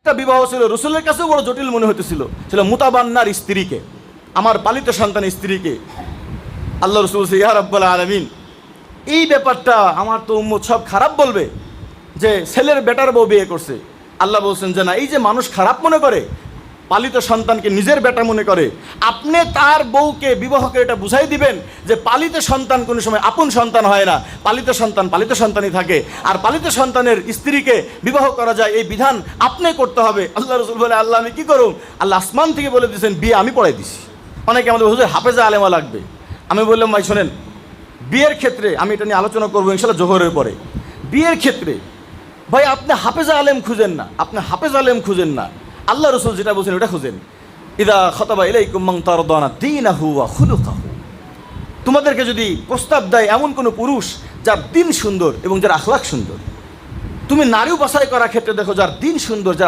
একটা বিবাহ ছিল রসুলের কাছেও বড় জটিল মনে হতেছিল, ছিল মুতাবান্নার স্ত্রীকে, আমার পালিত সন্তানের স্ত্রীকে। আল্লাহ রসুল বলছে, ইয়া রাব্বাল আলামিন, এই ব্যাপারটা আমার তো উম্মত সব খারাপ বলবে যে ছেলের বেটার বউ বিয়ে করছে। আল্লাহ বলছেন যে না, এই যে মানুষ খারাপ মনে করে, পালিত সন্তানকে নিজের বেটা মনে করে, আপনি তার বউকে বিবাহকে এটা বুঝাই দিবেন যে পালিত সন্তান কোনো সময় আপন সন্তান হয় না, পালিত সন্তানই থাকে, আর পালিত সন্তানের স্ত্রীকে বিবাহ করা যায় এই বিধান আপনি করতে হবে। আল্লাহ রসুল বলে, আল্লাহ আমি কি করুম? আল্লাহ আসমান থেকে বলে দিয়েছেন বিয়ে আমি পড়াই দিছি। অনেকে আমাদের হুজুর হাফেজা আলেমা লাগবে। আমি বললাম, ভাই শোনেন, বিয়ের ক্ষেত্রে আমি এটা নিয়ে আলোচনা করবো ইনশাল্লাহ জোহরের পরে। বিয়ের ক্ষেত্রে ভাই আপনি হাফেজা আলেম খুঁজেন না, আল্লাহ রসুল যেটা বলছেন ওটা খুঁজেন। ইদা খতাবা ইলাইকুম মান তারদানা দীনাহু ওয়া খুলুকাহু, তোমাদেরকে যদি প্রস্তাব দেয় এমন কোনো পুরুষ যার দিন সুন্দর এবং যার আখলাক সুন্দর, তুমি নারীও বাছাই করার ক্ষেত্রে দেখো যার দিন সুন্দর, যার